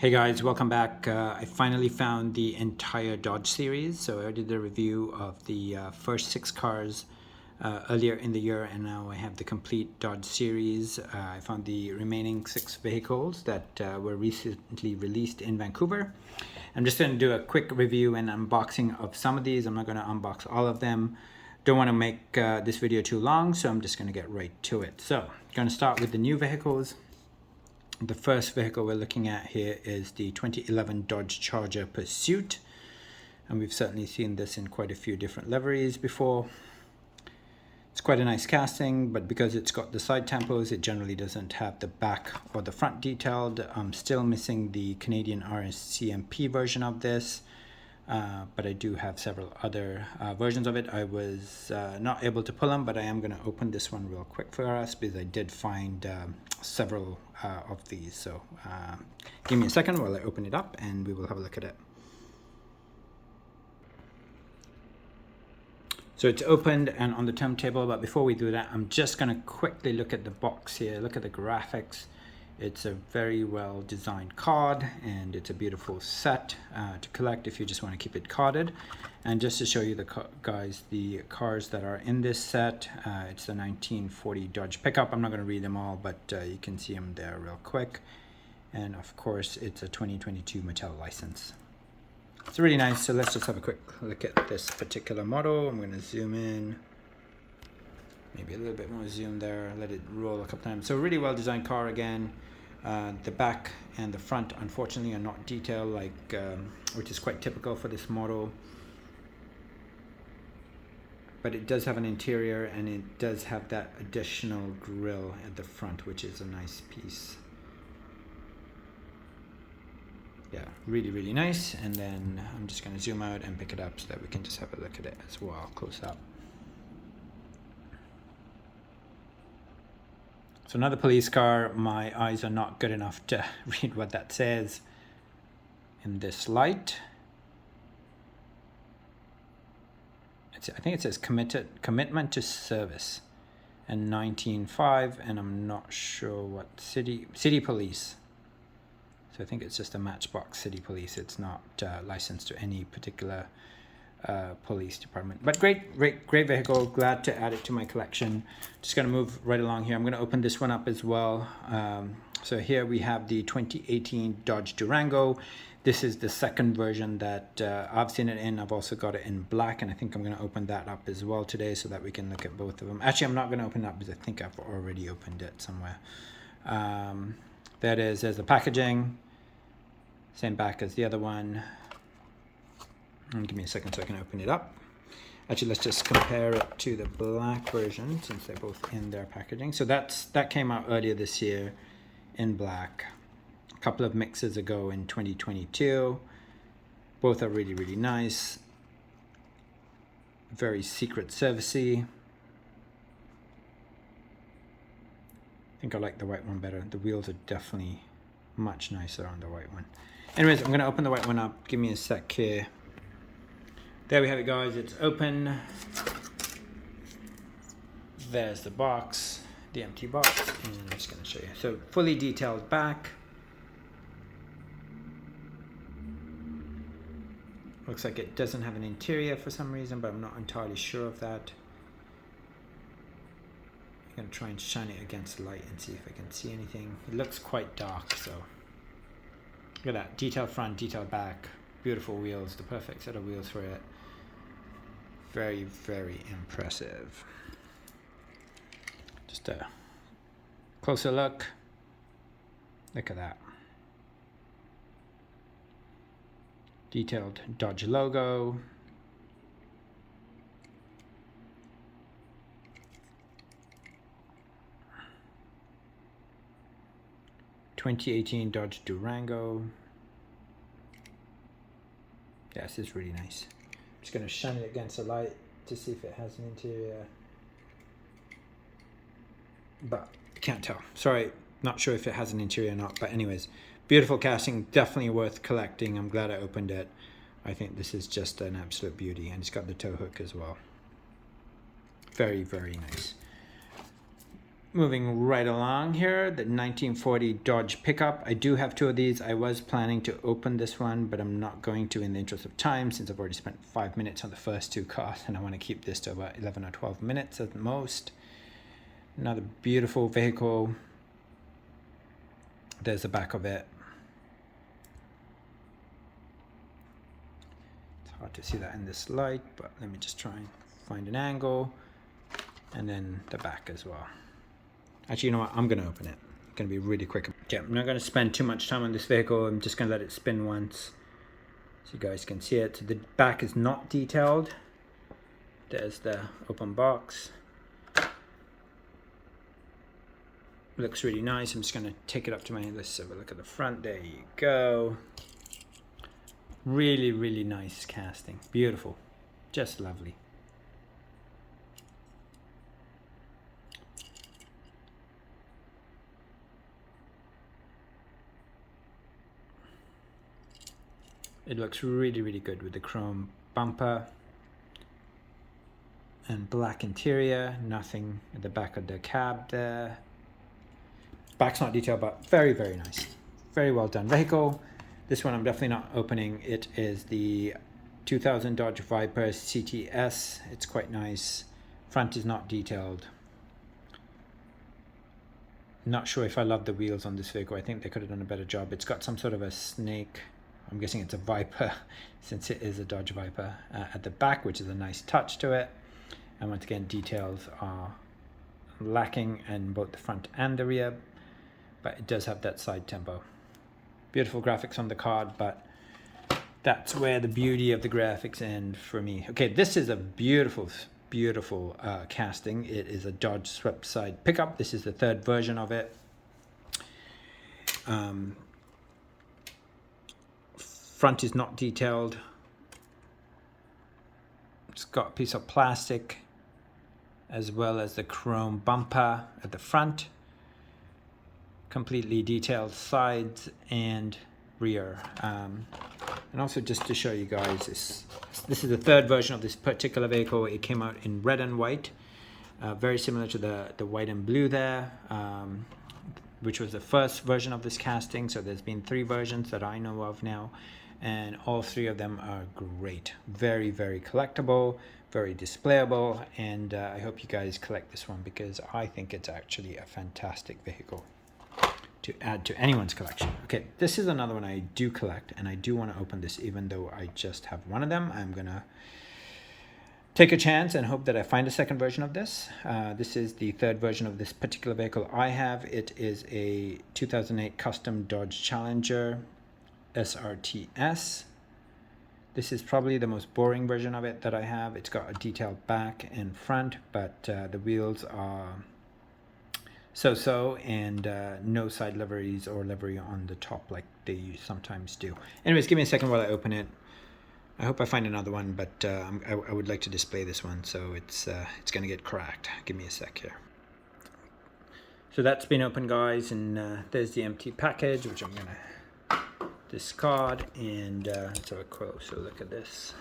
Hey guys, welcome back. I finally found the entire Dodge series. So I did the review of the first 6 cars earlier in the year, and now I have the complete Dodge series. I found the remaining 6 vehicles that were recently released in Vancouver. I'm just going to do a quick review and unboxing of some of these. I'm not going to unbox all of them. Don't want to make this video too long, so I'm just going to get right to it. So I'm going to start with the new vehicles. The first vehicle we're looking at here is the 2011 Dodge Charger Pursuit, and we've certainly seen this in quite a few different liveries before. It's quite a nice casting, but because it's got the side tampos, it generally doesn't have the back or the front detailed. I'm still missing the Canadian RSCMP version of this, but I do have several other versions of it. I was not able to pull them, but I am going to open this one real quick for us because I did find several of these. So give me a second while I open it up and we will have a look at it. So it's opened and on the turntable, but before we do that, I'm just going to quickly look at the box here, look at the graphics. It's a very well designed card, and it's a beautiful set to collect if you just want to keep it carded. And just to show you the cars that are in this set, it's the 1940 Dodge pickup. I'm not going to read them all, but you can see them there real quick. And of course, it's a 2022 Mattel license. It's really nice. So let's just have a quick look at this particular model. I'm going to zoom in. Maybe a little bit more zoom there. Let it roll a couple times. So really well designed car again. The back and the front, unfortunately, are not detailed, which is quite typical for this model. But it does have an interior, and it does have that additional grille at the front, which is a nice piece. Yeah, really, really nice. And then I'm just going to zoom out and pick it up so that we can just have a look at it as well, close up. So another police car. My eyes are not good enough to read what that says in this light. I think it says commitment to service and 19.5, and I'm not sure what city police. So I think it's just a Matchbox City Police. It's not licensed to any particular police department. But great vehicle. Glad to add it to my collection. Just going to move right along here. I'm going to open this one up as well. So here we have the 2018 Dodge Durango. This is the second version that I've seen it in. I've also got it in black, and I think I'm going to open that up as well today so that we can look at both of them. Actually, I'm not going to open it up because I think I've already opened it somewhere. There it is. There's the packaging. Same back as the other one. And give me a second so I can open it up. Actually, let's just compare it to the black version since they're both in their packaging. So that came out earlier this year in black. A couple of mixes ago in 2022. Both are really, really nice. Very Secret Servicey. I think I like the white one better. The wheels are definitely much nicer on the white one. Anyways, I'm going to open the white one up. Give me a sec here. There we have it, guys. It's open. There's the box, the empty box, and I'm just going to show you. So fully detailed back. Looks like it doesn't have an interior for some reason, but I'm not entirely sure of that. I'm going to try and shine it against the light and see if I can see anything. It looks quite dark, so look at that. Detailed front, detailed back. Beautiful wheels, the perfect set of wheels for it. Very, very impressive. Just a closer look. Look at that. Detailed Dodge logo. '18 Dodge Durango. Yeah, this is really nice. I'm just going to shine it against the light to see if it has an interior. But I can't tell. Sorry, not sure if it has an interior or not. But anyways, beautiful casting. Definitely worth collecting. I'm glad I opened it. I think this is just an absolute beauty. And it's got the tow hook as well. Very, very nice. Moving right along here, the 1940 Dodge pickup. I do have two of these. I was planning to open this one, but I'm not going to in the interest of time since I've already spent 5 minutes on the first two cars, and I want to keep this to about 11 or 12 minutes at the most. Another beautiful vehicle. There's the back of it. It's hard to see that in this light, but let me just try and find an angle. And then the back as well. Actually, you know what? I'm going to open it. It's going to be really quick. Okay, I'm not going to spend too much time on this vehicle. I'm just going to let it spin once so you guys can see it. So the back is not detailed. There's the open box. Looks really nice. I'm just going to take it up to my... Let's have a look at the front. There you go. Really, really nice casting. Beautiful. Just lovely. It looks really, really good with the chrome bumper and black interior. Nothing at the back of the cab there. Back's not detailed, but very, very nice. Very well done vehicle. This one I'm definitely not opening. It is the 2000 Dodge Viper Srts. It's quite nice. Front is not detailed. Not sure if I love the wheels on this vehicle. I think they could have done a better job. It's got some sort of a snake. I'm guessing it's a Viper since it is a Dodge Viper at the back, which is a nice touch to it. And once again, details are lacking in both the front and the rear, but it does have that side tempo. Beautiful graphics on the card, but that's where the beauty of the graphics end for me. Okay, this is a beautiful, beautiful casting. It is a Dodge swept side pickup. This is the third version of it. Front is not detailed. It's got a piece of plastic as well as the chrome bumper at the front. Completely detailed sides and rear. And also just to show you guys, this is the third version of this particular vehicle. It came out in red and white, very similar to the white and blue there, which was the first version of this casting. So there's been 3 versions that I know of now, and all 3 of them are great. Very, very collectible, very displayable, and I hope you guys collect this one because I think it's actually a fantastic vehicle to add to anyone's collection. Okay, this is another one I do collect, and I do want to open this even though I just have one of them. I'm gonna take a chance and hope that I find a second version of this. This is the third version of this particular vehicle I have. It is a 2008 custom Dodge Challenger Srts. This is probably the most boring version of it that I have. It's got a detailed back and front, but the wheels are so-so, and no side liveries or livery on the top like they sometimes do. Anyways, give me a second while I open it. I hope I find another one, but I would like to display this one, so it's gonna get cracked. Give me a sec here. So that's been opened, guys, and there's the empty package, which I'm gonna discard, and let's have a closer look at this.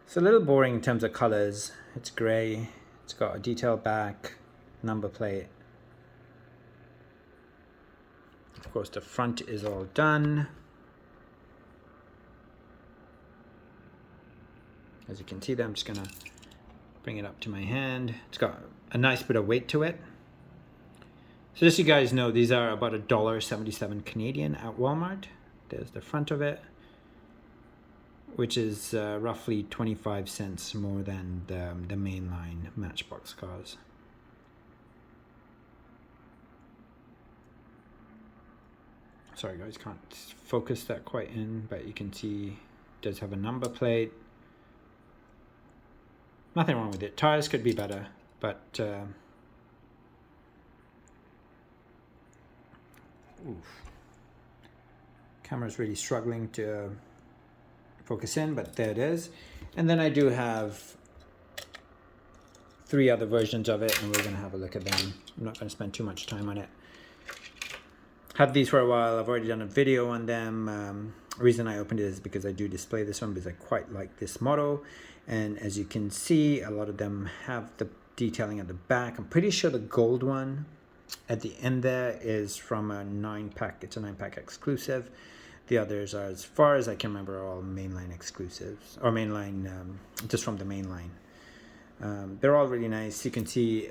It's a little boring in terms of colors. It's gray. It's got a detailed back, number plate. Of course, the front is all done. As you can see there, I'm just gonna bring it up to my hand. It's got a nice bit of weight to it. So just so you guys know, these are about $1.77 Canadian at Walmart. There's the front of it, which is roughly 25 cents more than the mainline Matchbox cars. Sorry guys, can't focus that quite in, but you can see it does have a number plate. Nothing wrong with it. Tires could be better, but camera's really struggling to focus in, but there it is. And then I do have 3 other versions of it, and we're going to have a look at them. I'm not going to spend too much time on it. Had these for a while. I've already done a video on them. The reason I opened it is because I do display this one because I quite like this model, and as you can see, a lot of them have the detailing at the back. I'm pretty sure the gold one at the end there is from a 9-pack. It's a 9-pack exclusive. The others are, as far as I can remember, are all mainline exclusives, or mainline, just from the mainline. They're all really nice. You can see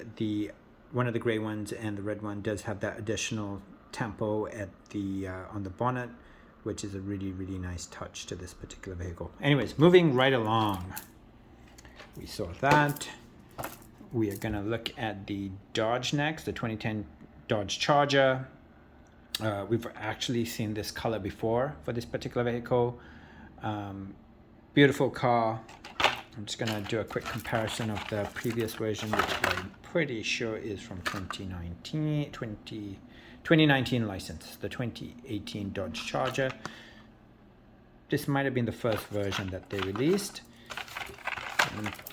one of the gray ones and the red one does have that additional tempo at the on the bonnet, which is a really, really nice touch to this particular vehicle. Anyways, moving right along. We saw that. We are going to look at the Dodge next, the 2010 Dodge Charger. We've actually seen this color before for this particular vehicle. Beautiful car. I'm just going to do a quick comparison of the previous version, which I'm pretty sure is from 2019 license, the 2018 Dodge Charger. This might have been the first version that they released.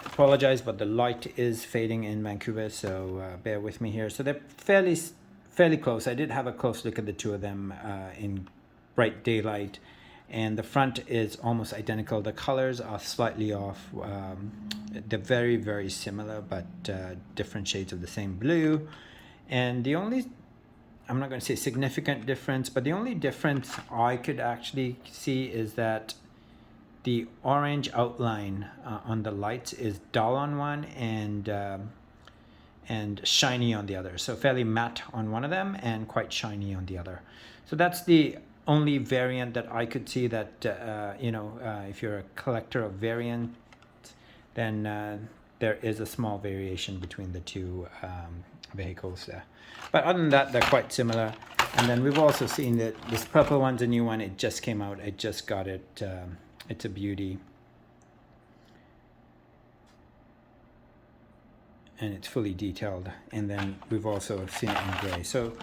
Apologize, but the light is fading in Vancouver, so bear with me here. So they're fairly close. I did have a close look at the two of them in bright daylight, and the front is almost identical. The colors are slightly off. They're very, very similar, but different shades of the same blue. And the only, I'm not going to say significant difference, but the only difference I could actually see is that the orange outline on the lights is dull on one and shiny on the other. So fairly matte on one of them and quite shiny on the other. So that's the only variant that I could see that, if you're a collector of variants, then there is a small variation between the two vehicles there. But other than that, they're quite similar. And then we've also seen that this purple one's a new one. It just came out. I just got it. It's a beauty. And it's fully detailed. And then we've also seen it in gray. So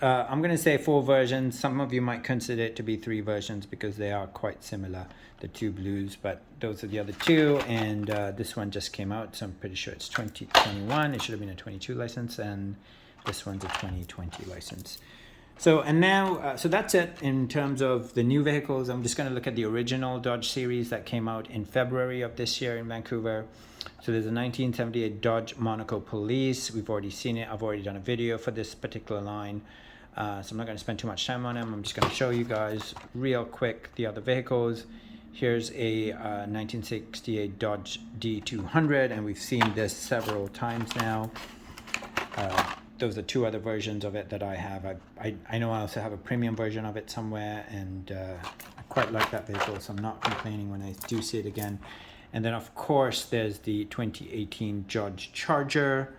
I'm going to say 4 versions. Some of you might consider it to be 3 versions because they are quite similar, the two blues. But those are the other two. And this one just came out, so I'm pretty sure it's 2021. It should have been a 22 license. And this one's a 2020 license. So, and now, so that's it in terms of the new vehicles. I'm just going to look at the original Dodge series that came out in February of this year in Vancouver. So there's a 1978 Dodge Monaco Police. We've already seen it. I've already done a video for this particular line. So I'm not going to spend too much time on them. I'm just going to show you guys real quick the other vehicles. Here's a 1968 Dodge D200, and we've seen this several times now. Those are 2 other versions of it that I have. I know I also have a premium version of it somewhere, and I quite like that vehicle, so I'm not complaining when I do see it again. And then, of course, there's the 2018 Dodge Charger.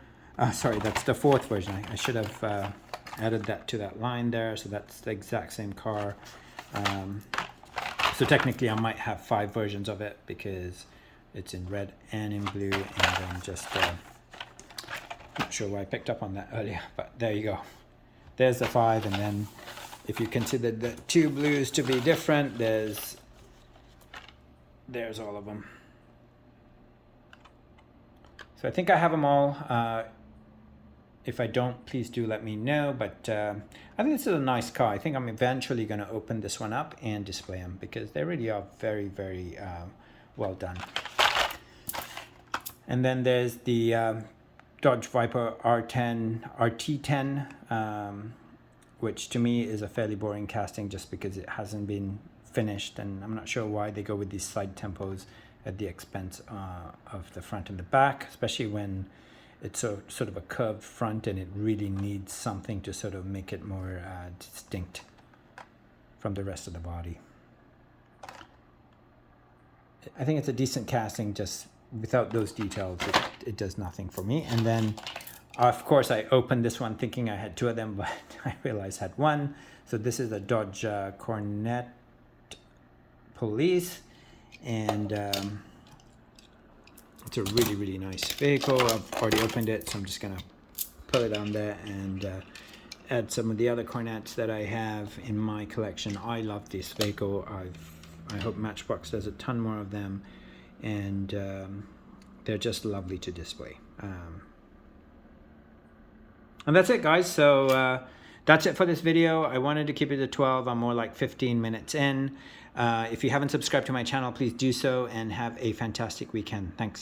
Sorry, that's the 4th version. I should have added that to that line there, so that's the exact same car. So technically, I might have 5 versions of it because it's in red and in blue, and then just... not sure why I picked up on that earlier, but there you go. There's the 5, and then if you consider the 2 blues to be different, there's all of them. So I think I have them all. If I don't, please do let me know, but I think this is a nice car. I think I'm eventually going to open this one up and display them because they really are very, very well done. And then there's the Dodge Viper RT10, which to me is a fairly boring casting just because it hasn't been finished, and I'm not sure why they go with these side tempos at the expense of the front and the back, especially when it's sort of a curved front and it really needs something to sort of make it more distinct from the rest of the body. I think it's a decent casting, just without those details, it does nothing for me. And then, of course, I opened this one thinking I had 2 of them, but I realized I had 1. So this is a Dodge Cornet Police, and it's a really, really nice vehicle. I've already opened it, so I'm just going to put it on there and add some of the other Cornets that I have in my collection. I love this vehicle. I hope Matchbox does a ton more of them, and they're just lovely to display. And that's it, guys. So that's it for this video. I wanted to keep it to 12. I'm more like 15 minutes in. If you haven't subscribed to my channel, please do so, and have a fantastic weekend. Thanks.